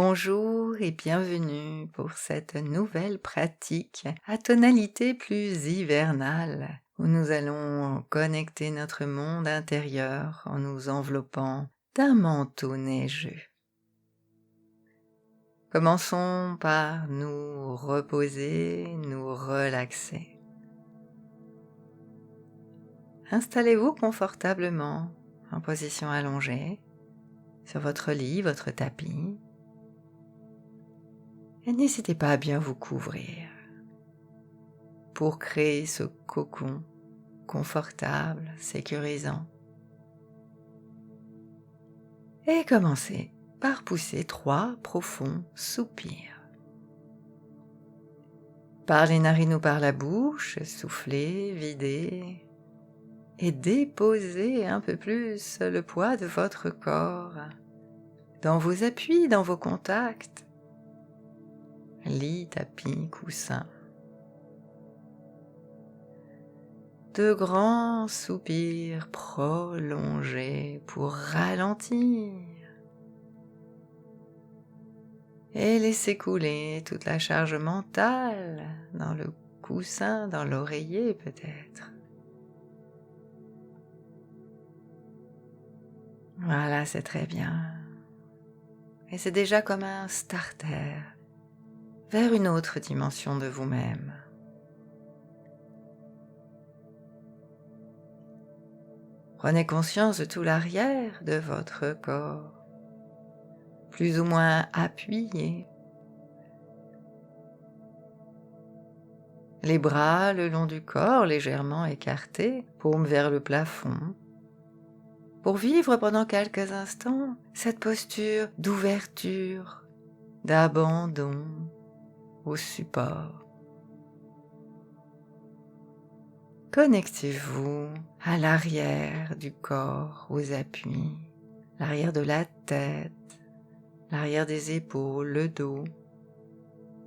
Bonjour et bienvenue pour cette nouvelle pratique à tonalité plus hivernale où nous allons connecter notre monde intérieur en nous enveloppant d'un manteau neigeux. Commençons par nous reposer, nous relaxer. Installez-vous confortablement en position allongée sur votre lit, votre tapis. Et n'hésitez pas à bien vous couvrir pour créer ce cocon confortable, sécurisant. Et commencez par pousser 3 profonds soupirs. Par les narines ou par la bouche, soufflez, videz et déposez un peu plus le poids de votre corps dans vos appuis, dans vos contacts, lit, tapis, coussin. 2 grands soupirs prolongés pour ralentir et laisser couler toute la charge mentale dans le coussin, dans l'oreiller peut-être. Voilà, c'est très bien. Et c'est déjà comme un starter vers une autre dimension de vous-même. Prenez conscience de tout l'arrière de votre corps, plus ou moins appuyé. Les bras le long du corps légèrement écartés, paumes vers le plafond, pour vivre pendant quelques instants cette posture d'ouverture, d'abandon au support. Connectez-vous à l'arrière du corps, aux appuis, l'arrière de la tête, l'arrière des épaules, le dos,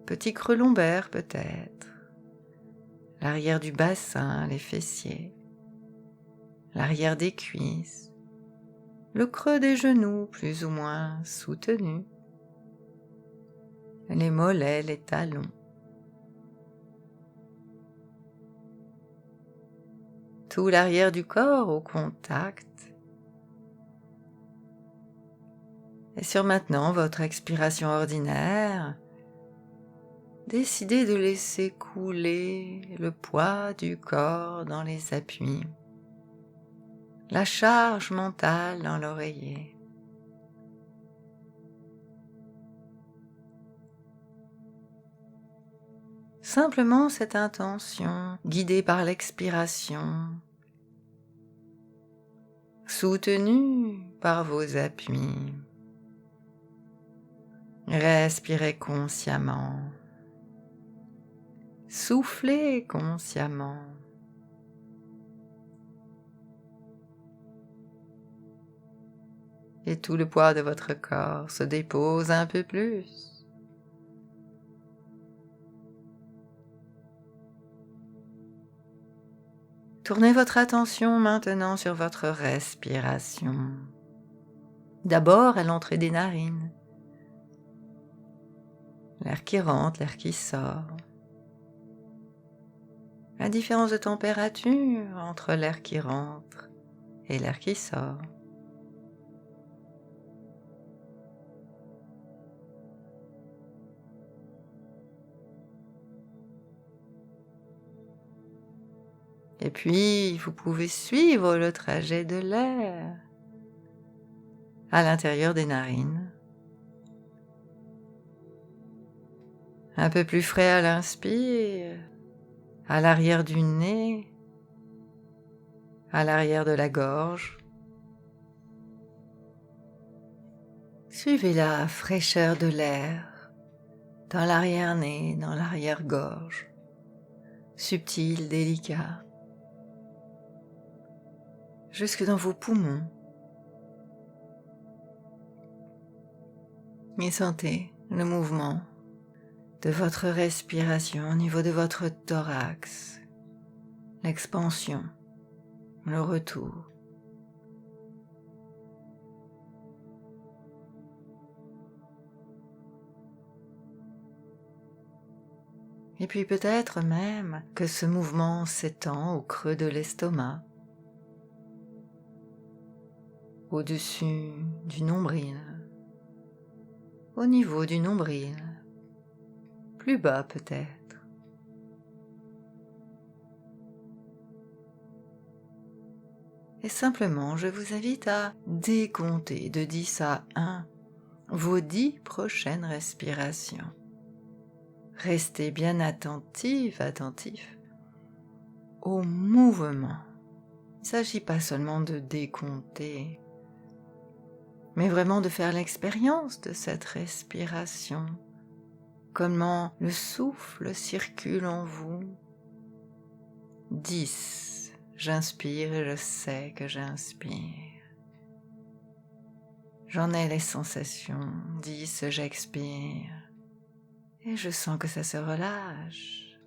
petit creux lombaire peut-être, l'arrière du bassin, les fessiers, l'arrière des cuisses, le creux des genoux plus ou moins soutenu, les mollets, les talons. Tout l'arrière du corps au contact. Et sur maintenant votre expiration ordinaire, décidez de laisser couler le poids du corps dans les appuis, la charge mentale dans l'oreiller. Simplement cette intention, guidée par l'expiration, soutenue par vos appuis. Respirez consciemment, soufflez consciemment. Et tout le poids de votre corps se dépose un peu plus. Tournez votre attention maintenant sur votre respiration. D'abord à l'entrée des narines. L'air qui rentre, l'air qui sort. La différence de température entre l'air qui rentre et l'air qui sort. Et puis, vous pouvez suivre le trajet de l'air à l'intérieur des narines. Un peu plus frais à l'inspire, à l'arrière du nez, à l'arrière de la gorge. Suivez la fraîcheur de l'air dans l'arrière-nez, dans l'arrière-gorge, subtil, délicat, jusque dans vos poumons. Et sentez le mouvement de votre respiration au niveau de votre thorax, l'expansion, le retour. Et puis peut-être même que ce mouvement s'étend au creux de l'estomac, au-dessus du nombril, au niveau du nombril, plus bas peut-être. Et simplement, je vous invite à décompter de 10 à 1 vos 10 prochaines respirations. Restez bien attentif au mouvement. Il ne s'agit pas seulement de décompter, mais vraiment de faire l'expérience de cette respiration. Comment le souffle circule en vous. 10. J'inspire et je sais que j'inspire. J'en ai les sensations. 10. J'expire. Et je sens que ça se relâche.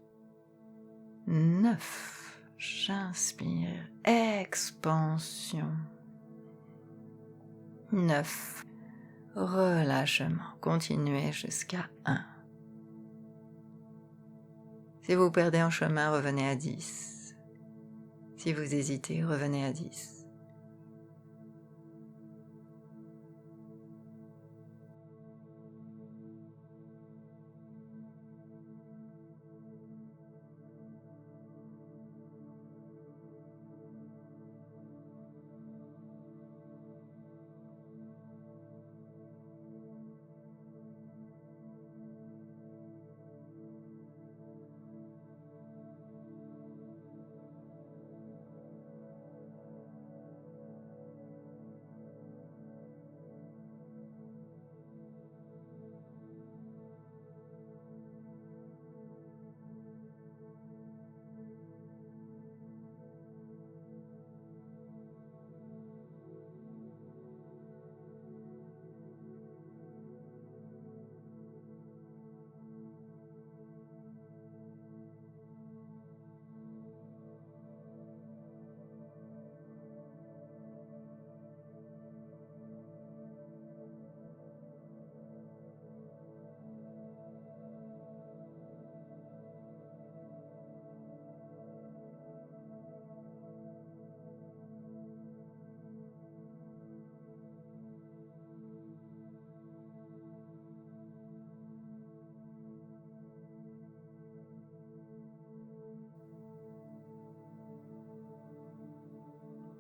9. J'inspire. Expansion. 9. Relâchement. Continuez jusqu'à 1. Si vous perdez en chemin, revenez à 10. Si vous hésitez, revenez à 10.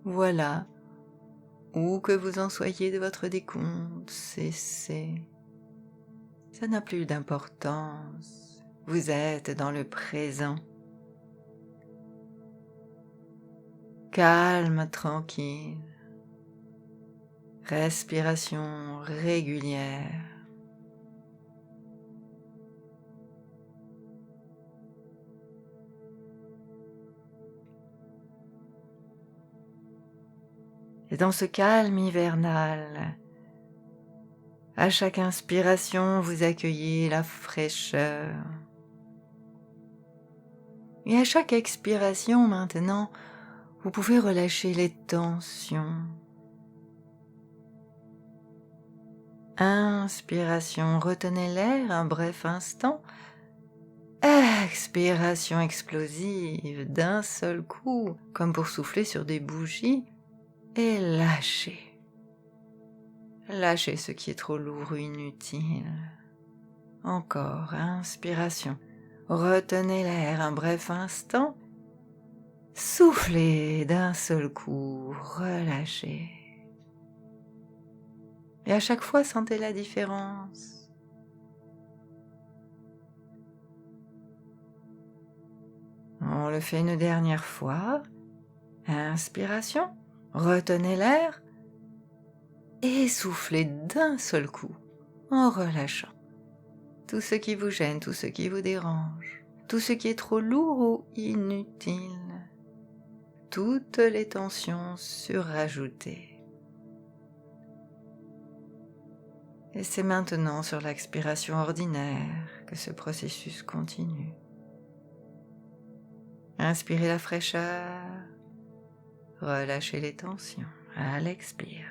Voilà, où que vous en soyez de votre décompte, cessez. Ça n'a plus d'importance. Vous êtes dans le présent. Calme, tranquille. Respiration régulière. Et dans ce calme hivernal, à chaque inspiration, vous accueillez la fraîcheur. Et à chaque expiration, maintenant, vous pouvez relâcher les tensions. Inspiration, retenez l'air un bref instant. Expiration explosive d'un seul coup, comme pour souffler sur des bougies. Et lâchez. Lâchez ce qui est trop lourd ou inutile. Encore, inspiration. Retenez l'air un bref instant. Soufflez d'un seul coup, relâchez. Et à chaque fois, sentez la différence. On le fait une dernière fois. Inspiration. Retenez l'air. Et soufflez d'un seul coup, en relâchant. Tout ce qui vous gêne, tout ce qui vous dérange, tout ce qui est trop lourd ou inutile, toutes les tensions surajoutées. Et c'est maintenant sur l'expiration ordinaire que ce processus continue. Inspirez la fraîcheur, relâchez les tensions à l'expire.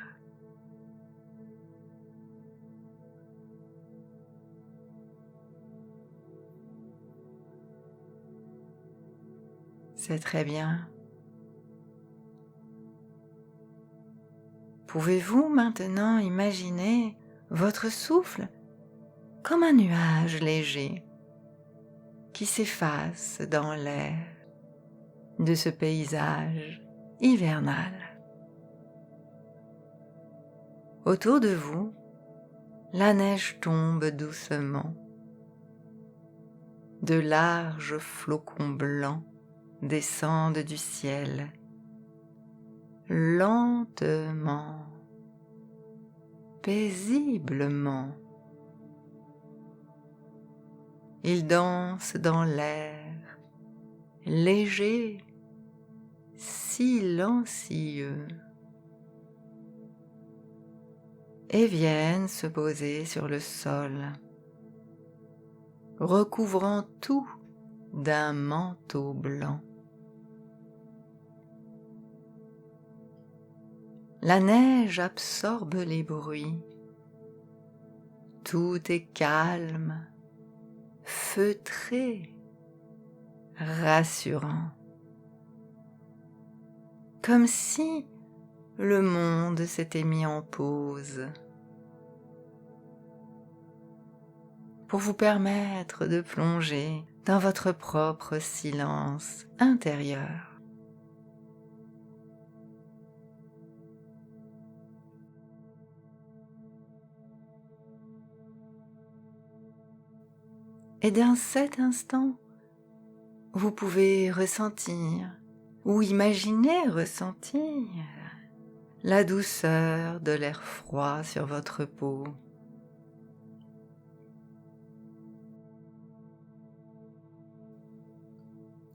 C'est très bien. Pouvez-vous maintenant imaginer votre souffle comme un nuage léger qui s'efface dans l'air de ce paysage hivernal. Autour de vous, la neige tombe doucement. De larges flocons blancs descendent du ciel, lentement, paisiblement. Ils dansent dans l'air, légers, silencieux, et viennent se poser sur le sol, recouvrant tout d'un manteau blanc. La neige absorbe les bruits. Tout est calme, feutré, rassurant. Comme si le monde s'était mis en pause pour vous permettre de plonger dans votre propre silence intérieur. Et dans cet instant, vous pouvez ressentir ou imaginer ressentir la douceur de l'air froid sur votre peau.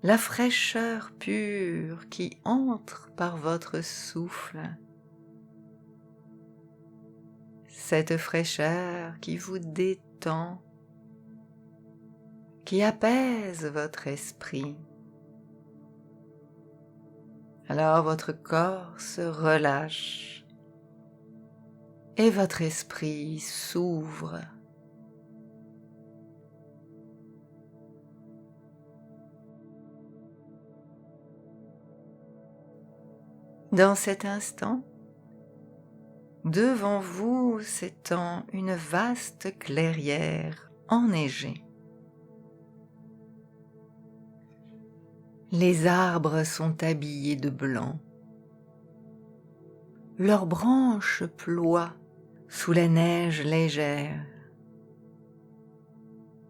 La fraîcheur pure qui entre par votre souffle. Cette fraîcheur qui vous détend, qui apaise votre esprit. Alors votre corps se relâche et votre esprit s'ouvre. Dans cet instant, devant vous s'étend une vaste clairière enneigée. Les arbres sont habillés de blanc. Leurs branches ploient sous la neige légère.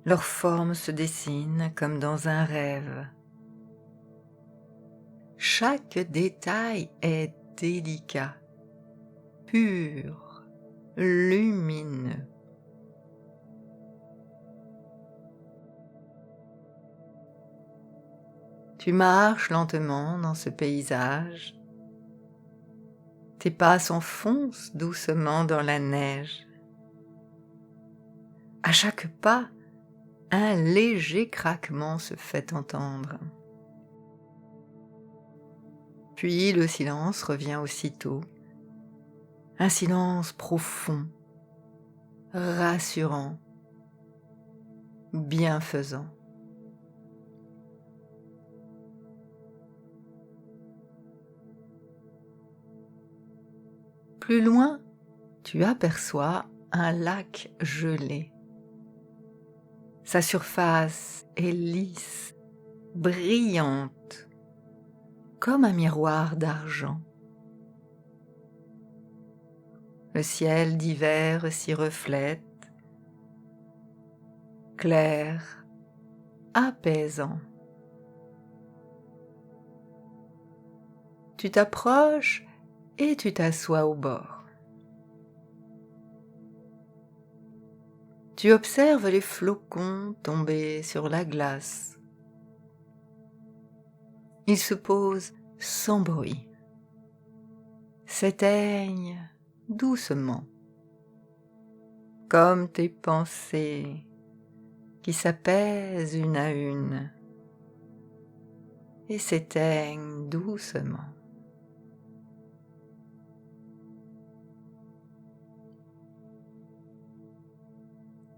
Leurs formes se dessinent comme dans un rêve. Chaque détail est délicat, pur, lumineux. Tu marches lentement dans ce paysage. Tes pas s'enfoncent doucement dans la neige. À chaque pas, un léger craquement se fait entendre. Puis le silence revient aussitôt. Un silence profond, rassurant, bienfaisant. Plus loin, tu aperçois un lac gelé. Sa surface est lisse, brillante, comme un miroir d'argent. Le ciel d'hiver s'y reflète, clair, apaisant. Tu t'approches et tu t'assois au bord. Tu observes les flocons tomber sur la glace. Ils se posent sans bruit, s'éteignent doucement, comme tes pensées qui s'apaisent une à une et s'éteignent doucement.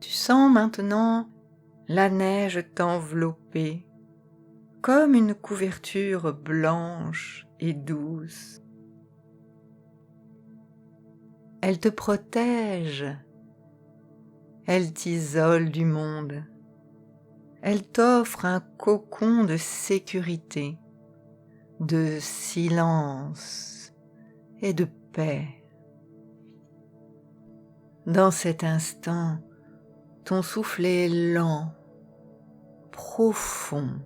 Tu sens maintenant la neige t'envelopper comme une couverture blanche et douce. Elle te protège, elle t'isole du monde, elle t'offre un cocon de sécurité, de silence et de paix. Dans cet instant, ton souffle est lent, profond.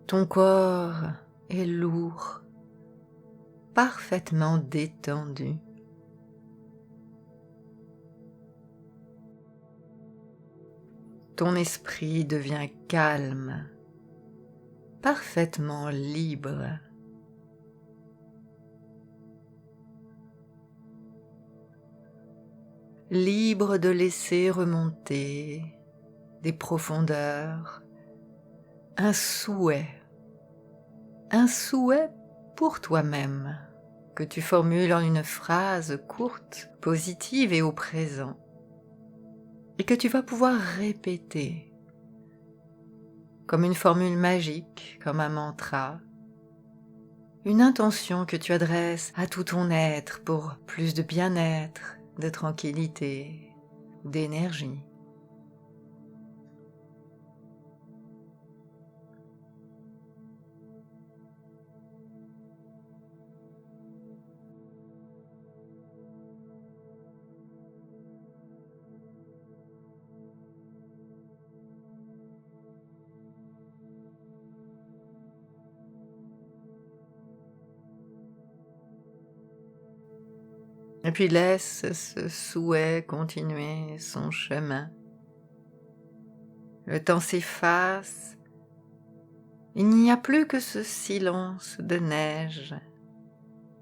Ton corps est lourd, parfaitement détendu. Ton esprit devient calme, parfaitement libre. Libre de laisser remonter des profondeurs un souhait pour toi-même que tu formules en une phrase courte, positive et au présent, et que tu vas pouvoir répéter comme une formule magique, comme un mantra, une intention que tu adresses à tout ton être pour plus de bien-être, de tranquillité, d'énergie. Et puis laisse ce souhait continuer son chemin. Le temps s'efface, il n'y a plus que ce silence de neige,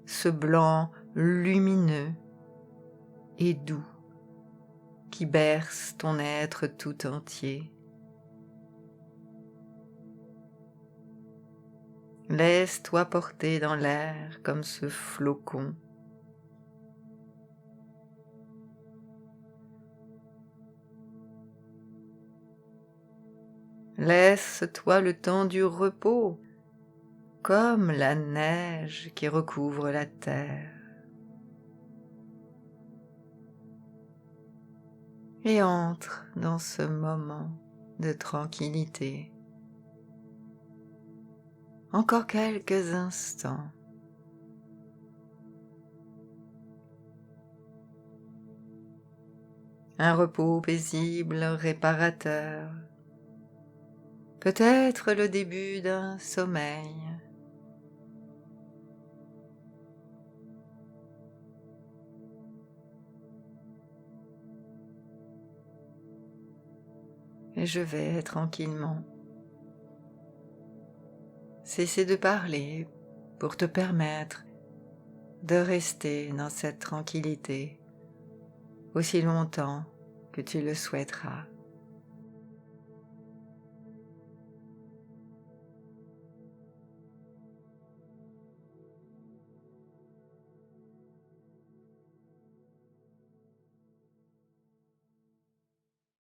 ce blanc lumineux et doux qui berce ton être tout entier. Laisse-toi porter dans l'air comme ce flocon. Laisse-toi le temps du repos, comme la neige qui recouvre la terre. Et entre dans ce moment de tranquillité. Encore quelques instants. Un repos paisible, réparateur. Peut-être le début d'un sommeil. Et je vais tranquillement cesser de parler pour te permettre de rester dans cette tranquillité aussi longtemps que tu le souhaiteras.